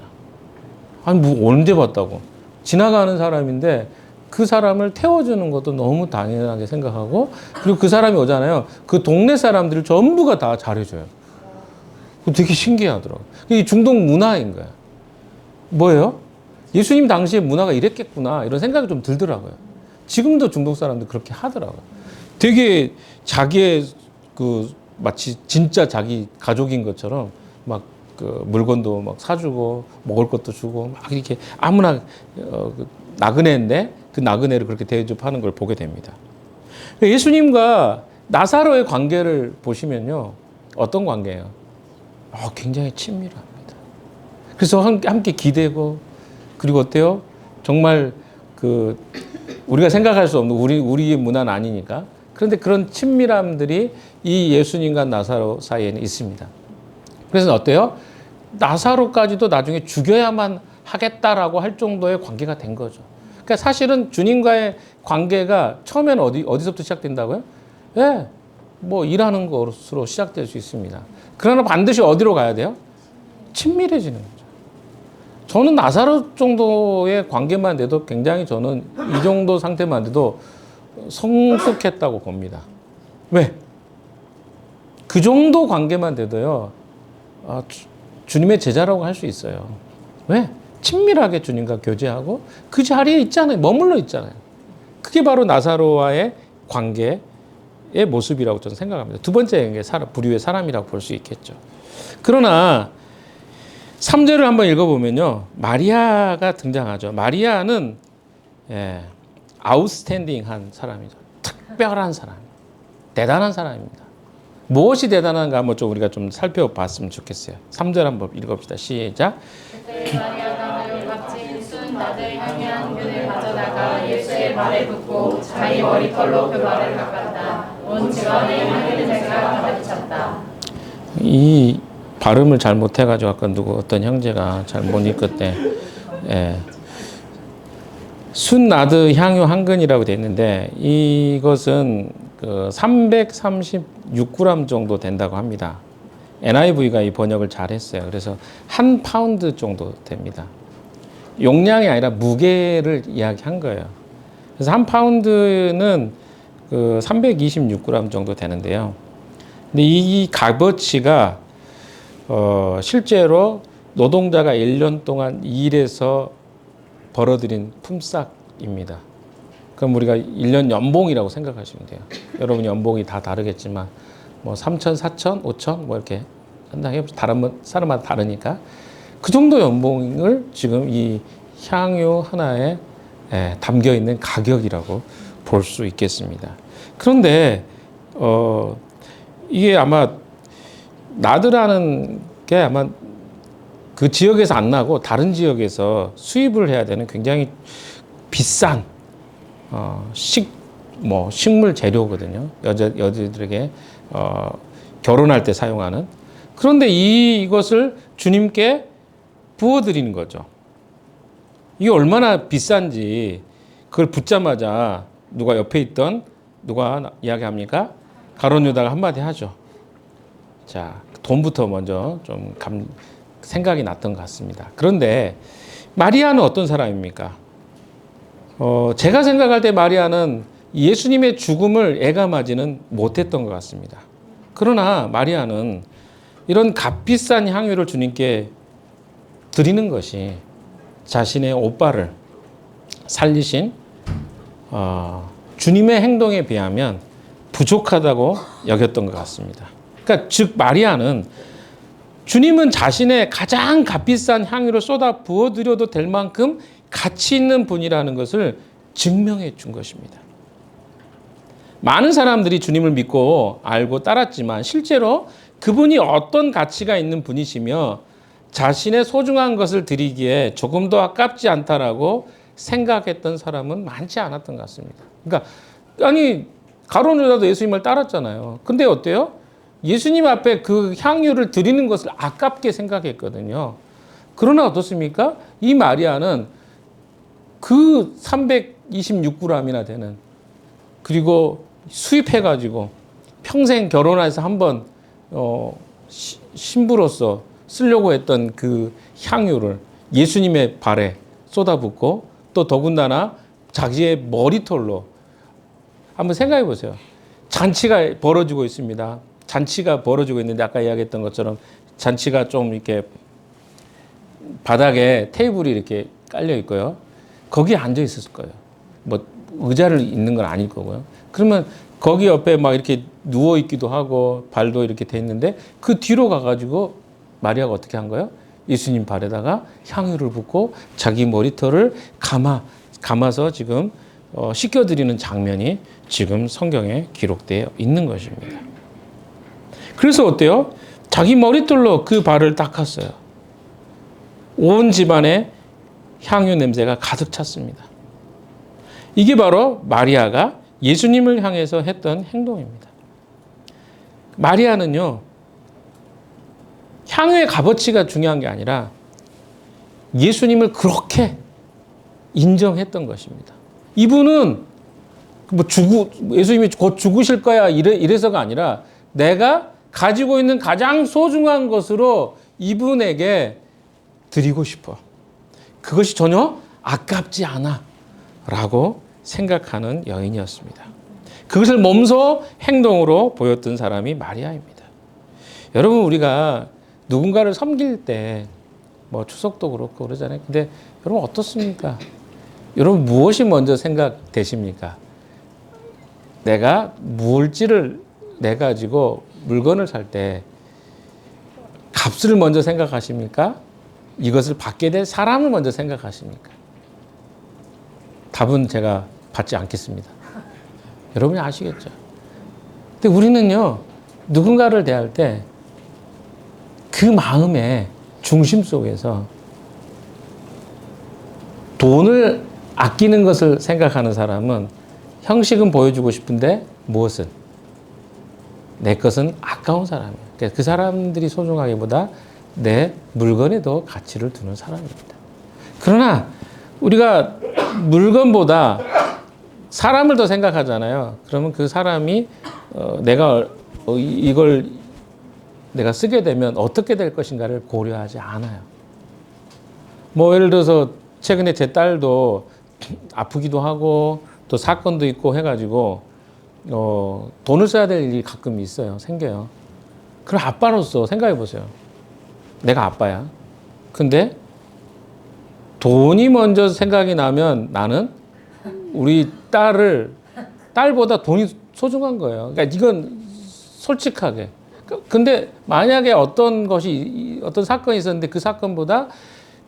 아니 뭐 언제 봤다고. 지나가는 사람인데 그 사람을 태워주는 것도 너무 당연하게 생각하고, 그리고 그 사람이 오잖아요. 그 동네 사람들을 전부가 다 잘해줘요. 되게 신기하더라고요. 이게 중동 문화인 거야. 뭐예요? 예수님 당시에 문화가 이랬겠구나 이런 생각이 좀 들더라고요. 지금도 중동 사람들 그렇게 하더라고요. 되게 자기의 그 마치 진짜 자기 가족인 것처럼 막 그 물건도 막 사주고 먹을 것도 주고 막 이렇게 아무나 나그네인데 그 나그네를 그렇게 대접하는 걸 보게 됩니다. 예수님과 나사로의 관계를 보시면요, 어떤 관계예요? 굉장히 친밀합니다. 그래서 함께 기대고, 그리고 어때요? 정말 그 우리가 생각할 수 없는 우리의 문화는 아니니까. 그런데 그런 친밀함들이 이 예수님과 나사로 사이에는 있습니다. 그래서 어때요? 나사로까지도 나중에 죽여야만 하겠다라고 할 정도의 관계가 된 거죠. 그러니까 사실은 주님과의 관계가 처음에는 어디서부터 시작된다고요? 예, 뭐 일하는 것으로 시작될 수 있습니다. 그러나 반드시 어디로 가야 돼요? 친밀해지는 거죠. 저는 나사로 정도의 관계만 돼도 굉장히 저는 이 정도 상태만 돼도 성숙했다고 봅니다. 왜? 그 정도 관계만 돼도요, 주님의 제자라고 할 수 있어요. 왜? 친밀하게 주님과 교제하고 그 자리에 있잖아요. 머물러 있잖아요. 그게 바로 나사로와의 관계의 모습이라고 저는 생각합니다. 두 번째 부류의 사람이라고 볼 수 있겠죠. 그러나 3절을 한번 읽어보면요. 마리아가 등장하죠. 마리아는 아웃스탠딩한 사람이죠. 특별한 사람, 대단한 사람입니다. 무엇이 대단한가 한번 좀 우리가 좀 살펴봤으면 좋겠어요. 3절 한번 읽어봅시다. 시작. 그때 마리아가 값진 순 나들 향유한 균을 가져다가 예수의 발에 붓고 자기 머리털로 그 발을 닦았다. 온 집안에 향유 냄새가 가득 찼다. 이 발음을 잘못해가지고 아까 어떤 형제가 잘못 읽었대. 순나드 향유 한 근이라고 되어 있는데 이것은 그 336g 정도 된다고 합니다. NIV가 이 번역을 잘 했어요. 그래서 1파운드 정도 됩니다. 용량이 아니라 무게를 이야기한 거예요. 그래서 1파운드는 그 326g 정도 되는데요. 근데 이 값어치가 실제로 노동자가 1년 동안 일해서 벌어들인 품삯입니다. 그럼 우리가 1년 연봉이라고 생각하시면 돼요. 여러분 연봉이 다 다르겠지만 뭐 3천, 4천, 5천 뭐 이렇게 상당히 다른 사람마다 다르니까 그 정도 연봉을 지금 이 향유 하나에 담겨 있는 가격이라고 볼 수 있겠습니다. 그런데 이게 아마 나드라는 게 아마 그 지역에서 안 나고 다른 지역에서 수입을 해야 되는 굉장히 비싼 식물 재료거든요. 여자들에게 결혼할 때 사용하는. 그런데 이것을 주님께 부어드리는 거죠. 이게 얼마나 비싼지 그걸 붙자마자 누가 옆에 있던 누가 이야기합니까? 가룟 유다가 한마디 하죠. 자, 돈부터 먼저 좀 생각이 났던 것 같습니다. 그런데 마리아는 어떤 사람입니까? 제가 생각할 때 마리아는 예수님의 죽음을 애감하지는 못했던 것 같습니다. 그러나 마리아는 이런 값비싼 향유를 주님께 드리는 것이 자신의 오빠를 살리신 주님의 행동에 비하면 부족하다고 여겼던 것 같습니다. 그러니까 즉 마리아는 주님은 자신의 가장 값비싼 향유를 쏟아 부어드려도 될 만큼 가치 있는 분이라는 것을 증명해 준 것입니다. 많은 사람들이 주님을 믿고 알고 따랐지만 실제로 그분이 어떤 가치가 있는 분이시며 자신의 소중한 것을 드리기에 조금도 아깝지 않다라고 생각했던 사람은 많지 않았던 것 같습니다. 그러니까 아니 가룟 유다도 예수님을 따랐잖아요. 근데 어때요? 예수님 앞에 그 향유를 드리는 것을 아깝게 생각했거든요. 그러나 어떻습니까? 이 마리아는 그 326g이나 되는 그리고 수입해가지고 평생 결혼해서 한번 신부로서 쓰려고 했던 그 향유를 예수님의 발에 쏟아붓고 또 더군다나 자기의 머리털로 한번 생각해 보세요. 잔치가 벌어지고 있습니다. 잔치가 벌어지고 있는데 아까 이야기했던 것처럼 잔치가 좀 이렇게 바닥에 테이블이 이렇게 깔려 있고요. 거기에 앉아 있었을 거예요. 뭐 의자를 있는 건 아닐 거고요. 그러면 거기 옆에 막 이렇게 누워 있기도 하고 발도 이렇게 돼 있는데 그 뒤로 가가지고 마리아가 어떻게 한 거예요? 예수님 발에다가 향유를 붓고 자기 머리털을 감아서 지금 씻겨드리는 장면이 지금 성경에 기록되어 있는 것입니다. 그래서 어때요? 자기 머리털로 그 발을 닦았어요. 온 집안에 향유 냄새가 가득 찼습니다. 이게 바로 마리아가 예수님을 향해서 했던 행동입니다. 마리아는요, 향유의 값어치가 중요한 게 아니라 예수님을 그렇게 인정했던 것입니다. 이분은 예수님이 곧 죽으실 거야 이래서가 아니라 내가 가지고 있는 가장 소중한 것으로 이분에게 드리고 싶어. 그것이 전혀 아깝지 않아 라고 생각하는 여인이었습니다. 그것을 몸소 행동으로 보였던 사람이 마리아입니다. 여러분 우리가 누군가를 섬길 때 뭐 추석도 그렇고 그러잖아요. 근데 여러분 어떻습니까? 여러분 무엇이 먼저 생각되십니까? 내가 물질을 내 가지고 물건을 살 때 값을 먼저 생각하십니까? 이것을 받게 될 사람을 먼저 생각하십니까? 답은 제가 받지 않겠습니다. 여러분이 아시겠죠? 근데 우리는요, 누군가를 대할 때 그 마음의 중심 속에서 돈을 아끼는 것을 생각하는 사람은 형식은 보여주고 싶은데 무엇은? 내 것은 아까운 사람이에요. 그러니까 그 사람들이 소중하기보다 내 물건에 더 가치를 두는 사람입니다. 그러나 우리가 물건보다 사람을 더 생각하잖아요. 그러면 그 사람이 이걸 내가 쓰게 되면 어떻게 될 것인가를 고려하지 않아요. 뭐 예를 들어서 최근에 제 딸도 아프기도 하고 또 사건도 있고 해가지고 돈을 써야 될 일이 가끔 있어요. 생겨요. 그럼 아빠로서 생각해 보세요. 내가 아빠야. 근데 돈이 먼저 생각이 나면 나는 우리 딸보다 돈이 소중한 거예요. 그러니까 이건 솔직하게. 근데 만약에 어떤 사건이 있었는데 그 사건보다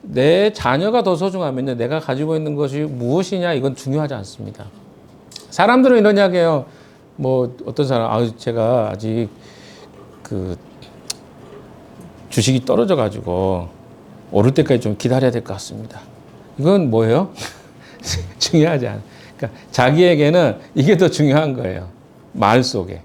내 자녀가 더 소중하면요. 내가 가지고 있는 것이 무엇이냐 이건 중요하지 않습니다. 사람들은 이런 이야기해요. 뭐 어떤 사람, 제가 아직 그 주식이 떨어져 가지고 오를 때까지 좀 기다려야 될 것 같습니다. 이건 뭐예요? 중요하지 않아요. 그러니까 자기에게는 이게 더 중요한 거예요. 말 속에.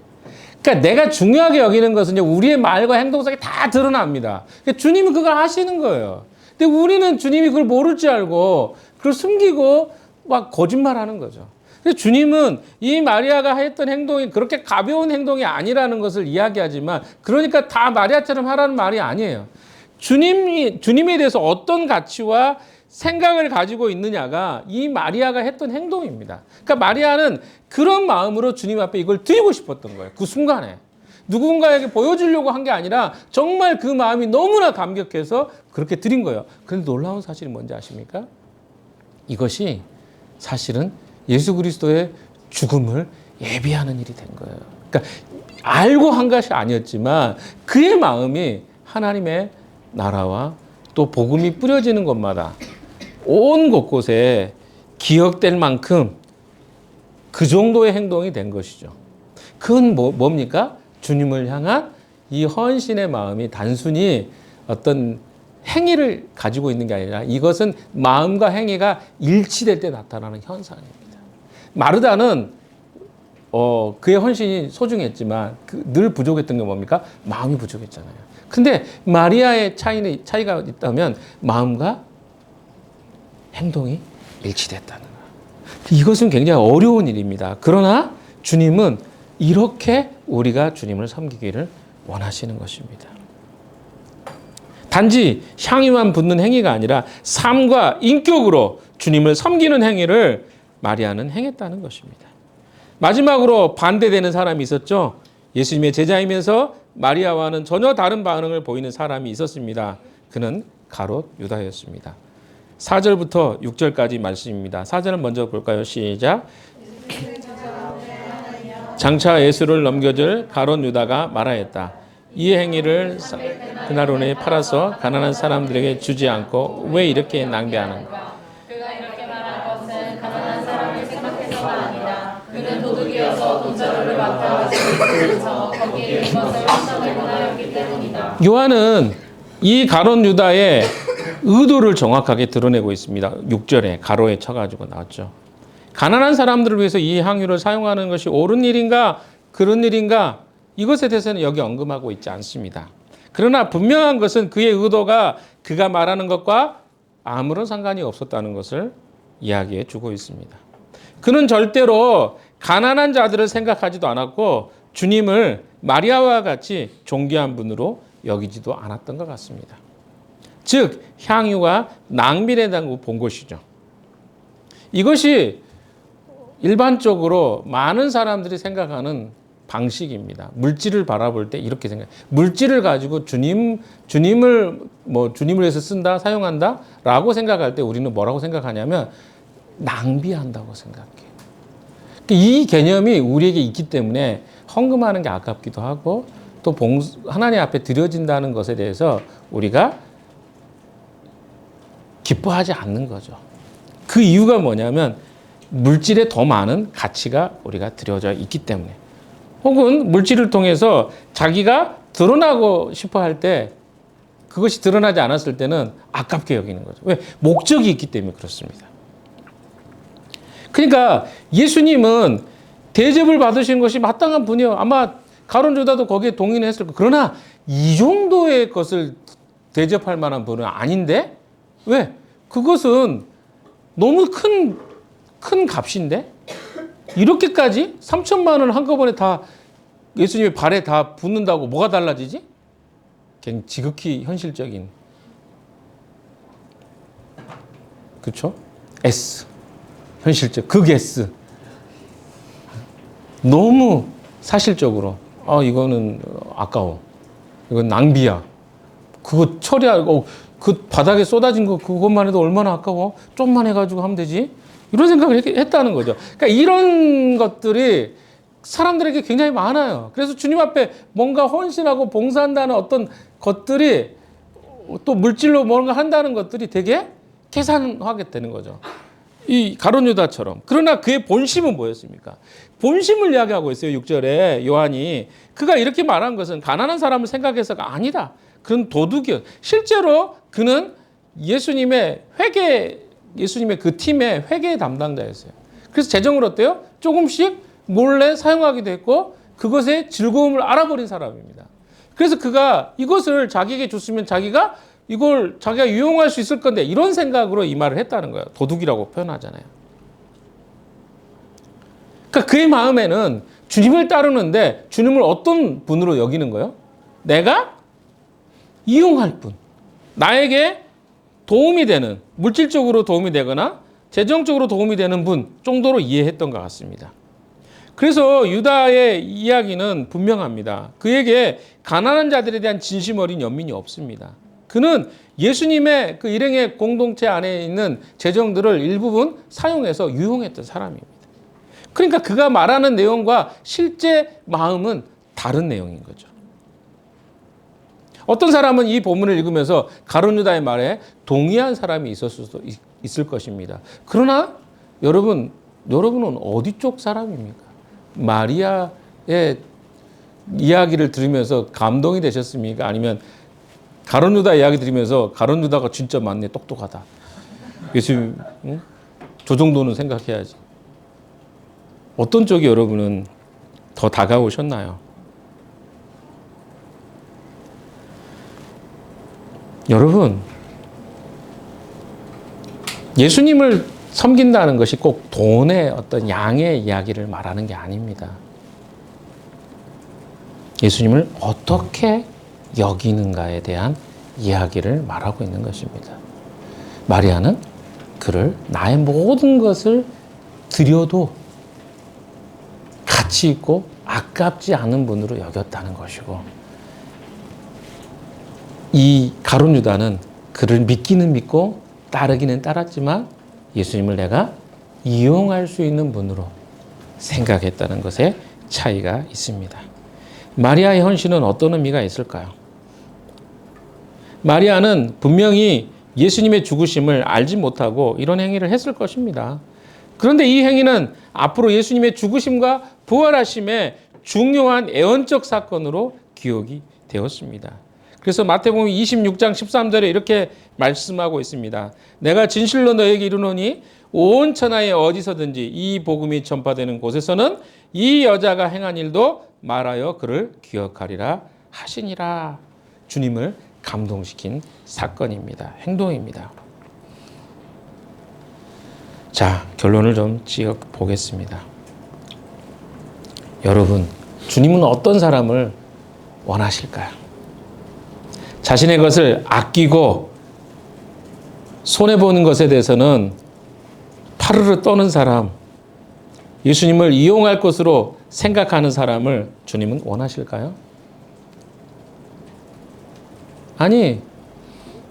그러니까 내가 중요하게 여기는 것은 우리의 말과 행동 속에 다 드러납니다. 그러니까 주님은 그걸 하시는 거예요. 근데 우리는 주님이 그걸 모를 줄 알고 그걸 숨기고 막 거짓말하는 거죠. 그래서 주님은 이 마리아가 했던 행동이 그렇게 가벼운 행동이 아니라는 것을 이야기하지만 그러니까 다 마리아처럼 하라는 말이 아니에요. 주님에 대해서 어떤 가치와 생각을 가지고 있느냐가 이 마리아가 했던 행동입니다. 그러니까 마리아는 그런 마음으로 주님 앞에 이걸 드리고 싶었던 거예요. 그 순간에. 누군가에게 보여주려고 한 게 아니라 정말 그 마음이 너무나 감격해서 그렇게 드린 거예요. 그런데 놀라운 사실이 뭔지 아십니까? 이것이 사실은 예수 그리스도의 죽음을 예비하는 일이 된 거예요. 그러니까 알고 한 것이 아니었지만 그의 마음이 하나님의 나라와 또 복음이 뿌려지는 곳마다 온 곳곳에 기억될 만큼 그 정도의 행동이 된 것이죠. 그건 뭡니까? 주님을 향한 이 헌신의 마음이 단순히 어떤 행위를 가지고 있는 게 아니라 이것은 마음과 행위가 일치될 때 나타나는 현상입니다. 마르다는 그의 헌신이 소중했지만 늘 부족했던 게 뭡니까? 마음이 부족했잖아요. 근데 마리아의 차이가 있다면 마음과 행동이 일치됐다는 거예요. 이것은 굉장히 어려운 일입니다. 그러나 주님은 이렇게 우리가 주님을 섬기기를 원하시는 것입니다. 단지 향유만 붓는 행위가 아니라 삶과 인격으로 주님을 섬기는 행위를 마리아는 행했다는 것입니다. 마지막으로 반대되는 사람이 있었죠. 예수님의 제자이면서 마리아와는 전혀 다른 반응을 보이는 사람이 있었습니다. 그는 가롯 유다였습니다. 4절부터 6절까지 말씀입니다. 4절을 먼저 볼까요? 시작. 장차 예수를 넘겨줄 가롯 유다가 말하였다. 이 행위를 그날 오늘 팔아서 가난한 사람들에게 주지 않고 왜 이렇게 낭비하는가? 그가 이렇게 말한 것은 가난한 사람을 생각해서가 아니라 그는 도둑이어서 돈자루를 맡아 주면서 거기에 이것을 환상을 원하였기 때문이다. 요한은 이 가롯 유다의 의도를 정확하게 드러내고 있습니다. 6절에 가로에 쳐가지고 나왔죠. 가난한 사람들을 위해서 이 향유를 사용하는 것이 옳은 일인가 그런 일인가 이것에 대해서는 여기 언급하고 있지 않습니다. 그러나 분명한 것은 그의 의도가 그가 말하는 것과 아무런 상관이 없었다는 것을 이야기해 주고 있습니다. 그는 절대로 가난한 자들을 생각하지도 않았고 주님을 마리아와 같이 존귀한 분으로 여기지도 않았던 것 같습니다. 즉 향유가 낭비된다고 본 것이죠. 이것이 일반적으로 많은 사람들이 생각하는 방식입니다. 물질을 바라볼 때 이렇게 생각해요. 물질을 가지고 주님을 위해서 쓴다, 사용한다라고 생각할 때 우리는 뭐라고 생각하냐면 낭비한다고 생각해요. 이 개념이 우리에게 있기 때문에 헌금하는 게 아깝기도 하고 또 하나님 앞에 드려진다는 것에 대해서 우리가 기뻐하지 않는 거죠. 그 이유가 뭐냐면 물질에 더 많은 가치가 우리가 드려져 있기 때문에, 혹은 물질을 통해서 자기가 드러나고 싶어 할 때 그것이 드러나지 않았을 때는 아깝게 여기는 거죠. 왜? 목적이 있기 때문에 그렇습니다. 그러니까 예수님은 대접을 받으신 것이 마땅한 분이요. 아마 가룟 유다도 거기에 동의는 했을 거예요. 그러나 이 정도의 것을 대접할 만한 분은 아닌데? 왜? 그것은 너무 큰 값인데? 이렇게까지 3천만 원을 한꺼번에 다 예수님의 발에 다 붓는다고 뭐가 달라지지? 그냥 지극히 현실적인. 그렇죠? S. 현실적. 극 S. 너무 사실적으로. 이거는 아까워. 이건 낭비야. 그거 처리하고 그 바닥에 쏟아진 거 그것만 해도 얼마나 아까워. 좀만 해가지고 하면 되지. 이런 생각을 했다는 거죠. 그러니까 이런 것들이 사람들에게 굉장히 많아요. 그래서 주님 앞에 뭔가 헌신하고 봉사한다는 어떤 것들이, 또 물질로 뭔가 한다는 것들이 되게 계산하게 되는 거죠. 이 가룟 유다처럼. 그러나 그의 본심은 뭐였습니까? 본심을 이야기하고 있어요. 6절에 요한이. 그가 이렇게 말한 것은 가난한 사람을 생각해서가 아니다. 그는 도둑이요. 실제로 그는 예수님의 그 팀의 회계 담당자였어요. 그래서 재정을 어때요? 조금씩 몰래 사용하기도 했고 그것의 즐거움을 알아버린 사람입니다. 그래서 그가 이것을 자기에게 줬으면 자기가 유용할 수 있을 건데, 이런 생각으로 이 말을 했다는 거예요. 도둑이라고 표현하잖아요. 그러니까 그의 마음에는 주님을 따르는데 주님을 어떤 분으로 여기는 거예요? 내가 이용할 분. 나에게 도움이 되는, 물질적으로 도움이 되거나 재정적으로 도움이 되는 분 정도로 이해했던 것 같습니다. 그래서 유다의 이야기는 분명합니다. 그에게 가난한 자들에 대한 진심 어린 연민이 없습니다. 그는 예수님의 그 일행의 공동체 안에 있는 재정들을 일부분 사용해서 유용했던 사람입니다. 그러니까 그가 말하는 내용과 실제 마음은 다른 내용인 거죠. 어떤 사람은 이 본문을 읽으면서 가룟 유다의 말에 동의한 사람이 있었을 수도 있을 것입니다. 그러나 여러분은 어디 쪽 사람입니까? 마리아의 이야기를 들으면서 감동이 되셨습니까? 아니면 가룟 유다 이야기 들으면서 가룟 유다가 진짜 맞네, 똑똑하다. 예수, 응? 저 정도는 생각해야지. 어떤 쪽이 여러분은 더 다가오셨나요? 여러분, 예수님을 섬긴다는 것이 꼭 돈의 어떤 양의 이야기를 말하는 게 아닙니다. 예수님을 어떻게 여기는가에 대한 이야기를 말하고 있는 것입니다. 마리아는 그를 나의 모든 것을 드려도 가치 있고 아깝지 않은 분으로 여겼다는 것이고, 이 가룟 유다는 그를 믿기는 믿고 따르기는 따랐지만 예수님을 내가 이용할 수 있는 분으로 생각했다는 것에 차이가 있습니다. 마리아의 헌신은 어떤 의미가 있을까요? 마리아는 분명히 예수님의 죽으심을 알지 못하고 이런 행위를 했을 것입니다. 그런데 이 행위는 앞으로 예수님의 죽으심과 부활하심의 중요한 애언적 사건으로 기억이 되었습니다. 그래서 마태복음 26장 13절에 이렇게 말씀하고 있습니다. 내가 진실로 너에게 이르노니 온 천하에 어디서든지 이 복음이 전파되는 곳에서는 이 여자가 행한 일도 말하여 그를 기억하리라 하시니라. 주님을 감동시킨 사건입니다. 행동입니다. 자, 결론을 좀 지어 보겠습니다. 여러분, 주님은 어떤 사람을 원하실까요? 자신의 것을 아끼고 손해보는 것에 대해서는 파르르 떠는 사람, 예수님을 이용할 것으로 생각하는 사람을 주님은 원하실까요? 아니,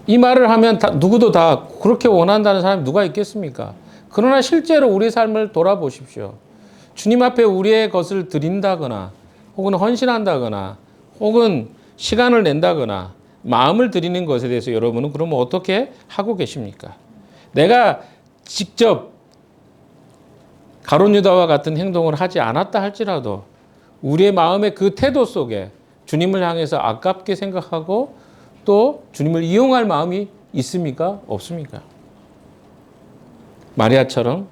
이 말을 하면 누구도 다 그렇게 원한다는 사람이 누가 있겠습니까? 그러나 실제로 우리 삶을 돌아보십시오. 주님 앞에 우리의 것을 드린다거나 혹은 헌신한다거나 혹은 시간을 낸다거나 마음을 드리는 것에 대해서 여러분은 그러면 어떻게 하고 계십니까? 내가 직접 가룟 유다와 같은 행동을 하지 않았다 할지라도 우리의 마음의 그 태도 속에 주님을 향해서 아깝게 생각하고 또 주님을 이용할 마음이 있습니까? 없습니까? 마리아처럼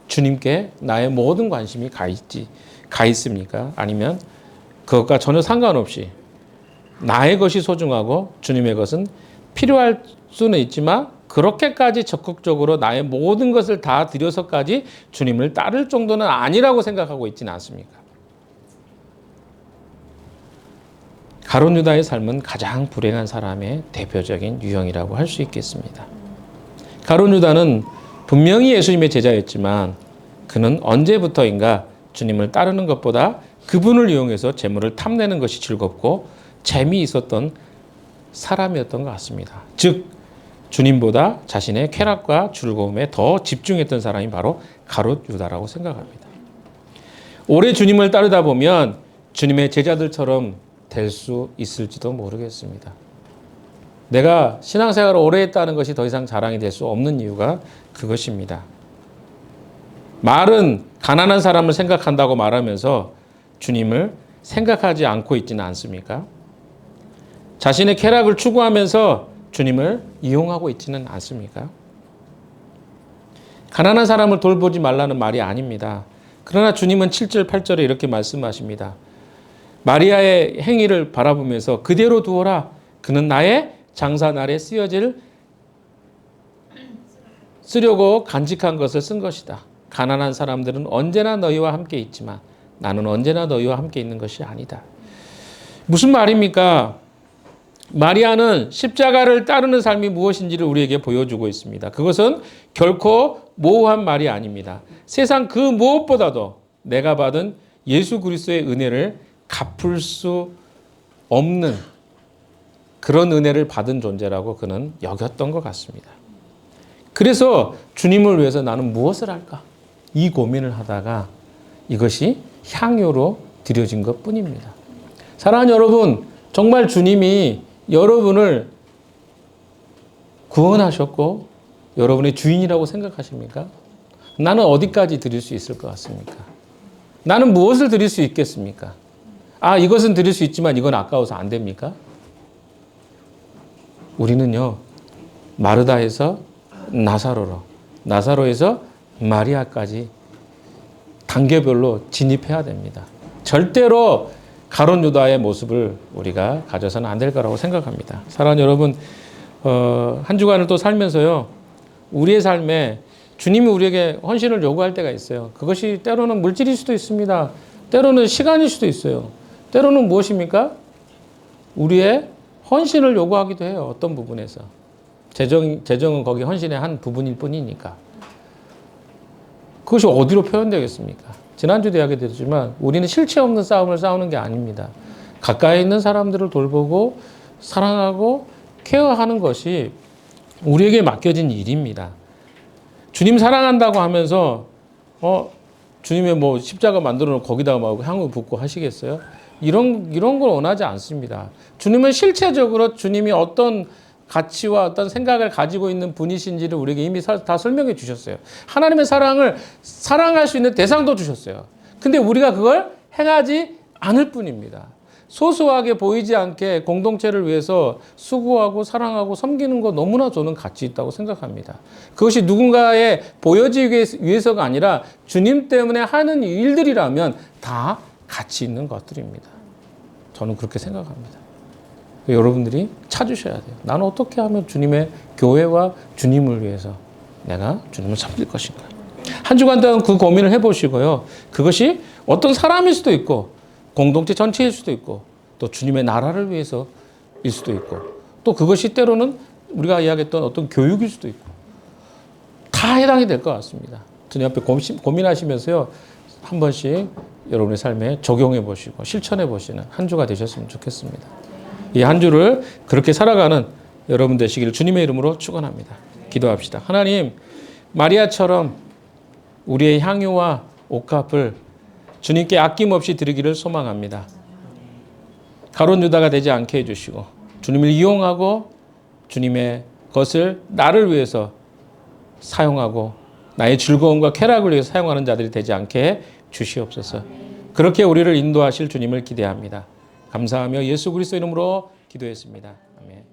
주님께 나의 모든 관심이 가 있습니까? 아니면 그것과 전혀 상관없이 나의 것이 소중하고 주님의 것은 필요할 수는 있지만 그렇게까지 적극적으로 나의 모든 것을 다 들여서까지 주님을 따를 정도는 아니라고 생각하고 있지는 않습니까? 가룟 유다의 삶은 가장 불행한 사람의 대표적인 유형이라고 할 수 있겠습니다. 가룟 유다는 분명히 예수님의 제자였지만 그는 언제부터인가 주님을 따르는 것보다 그분을 이용해서 재물을 탐내는 것이 즐겁고 재미있었던 사람이었던 것 같습니다. 즉 주님보다 자신의 쾌락과 즐거움에 더 집중했던 사람이 바로 가룟 유다라고 생각합니다. 오래 주님을 따르다 보면 주님의 제자들처럼 될 수 있을지도 모르겠습니다. 내가 신앙생활을 오래 했다는 것이 더 이상 자랑이 될 수 없는 이유가 그것입니다. 말은 가난한 사람을 생각한다고 말하면서 주님을 생각하지 않고 있지는 않습니까? 자신의 쾌락을 추구하면서 주님을 이용하고 있지는 않습니까? 가난한 사람을 돌보지 말라는 말이 아닙니다. 그러나 주님은 7절, 8절에 이렇게 말씀하십니다. 마리아의 행위를 바라보면서 그대로 두어라. 그는 나의 장사날에 쓰려고 간직한 것을 쓴 것이다. 가난한 사람들은 언제나 너희와 함께 있지만 나는 언제나 너희와 함께 있는 것이 아니다. 무슨 말입니까? 마리아는 십자가를 따르는 삶이 무엇인지를 우리에게 보여주고 있습니다. 그것은 결코 모호한 말이 아닙니다. 세상 그 무엇보다도 내가 받은 예수 그리스도의 은혜를 갚을 수 없는 그런 은혜를 받은 존재라고 그는 여겼던 것 같습니다. 그래서 주님을 위해서 나는 무엇을 할까? 이 고민을 하다가 이것이 향유로 드려진 것 뿐입니다. 사랑하는 여러분, 정말 주님이 여러분을 구원하셨고 여러분의 주인이라고 생각하십니까? 나는 어디까지 드릴 수 있을 것 같습니까? 나는 무엇을 드릴 수 있겠습니까? 이것은 드릴 수 있지만 이건 아까워서 안 됩니까? 우리는요, 마르다에서 나사로로, 나사로에서 마리아까지 단계별로 진입해야 됩니다. 절대로 가룟 유다의 모습을 우리가 가져서는 안 될 거라고 생각합니다. 사랑하는 여러분, 한 주간을 또 살면서요, 우리의 삶에 주님이 우리에게 헌신을 요구할 때가 있어요. 그것이 때로는 물질일 수도 있습니다. 때로는 시간일 수도 있어요. 때로는 무엇입니까? 우리의 헌신을 요구하기도 해요. 어떤 부분에서. 재정은 거기 헌신의 한 부분일 뿐이니까. 그것이 어디로 표현되겠습니까? 지난주도 이야기드렸지만 우리는 실체 없는 싸움을 싸우는 게 아닙니다. 가까이 있는 사람들을 돌보고 사랑하고 케어하는 것이 우리에게 맡겨진 일입니다. 주님 사랑한다고 하면서 주님의 뭐 십자가 만들어 놓고 거기다가 막 향을 붓고 하시겠어요? 이런 걸 원하지 않습니다. 주님은 실체적으로 주님이 어떤 가치와 어떤 생각을 가지고 있는 분이신지를 우리에게 이미 다 설명해 주셨어요. 하나님의 사랑을 사랑할 수 있는 대상도 주셨어요. 근데 우리가 그걸 행하지 않을 뿐입니다. 소소하게 보이지 않게 공동체를 위해서 수고하고 사랑하고 섬기는 거 너무나 저는 가치 있다고 생각합니다. 그것이 누군가에 보여지기 위해서가 아니라 주님 때문에 하는 일들이라면 다 가치 있는 것들입니다. 저는 그렇게 생각합니다. 여러분들이 찾으셔야 돼요. 나는 어떻게 하면 주님의 교회와 주님을 위해서 내가 주님을 섬길 것인가. 한 주간 동안 그 고민을 해보시고요. 그것이 어떤 사람일 수도 있고 공동체 전체일 수도 있고 또 주님의 나라를 위해서일 수도 있고 또 그것이 때로는 우리가 이야기했던 어떤 교육일 수도 있고 다 해당이 될 것 같습니다. 주님 앞에 고민하시면서요. 한 번씩 여러분의 삶에 적용해 보시고 실천해 보시는 한 주가 되셨으면 좋겠습니다. 이 한 주를 그렇게 살아가는 여러분 되시기를 주님의 이름으로 축원합니다. 기도합시다. 하나님, 마리아처럼 우리의 향유와 옥합을 주님께 아낌없이 드리기를 소망합니다. 가론 유다가 되지 않게 해주시고 주님을 이용하고 주님의 것을 나를 위해서 사용하고 나의 즐거움과 쾌락을 위해서 사용하는 자들이 되지 않게 해 주시옵소서. 그렇게 우리를 인도하실 주님을 기대합니다. 감사하며 예수 그리스도 이름으로 기도했습니다. 아멘.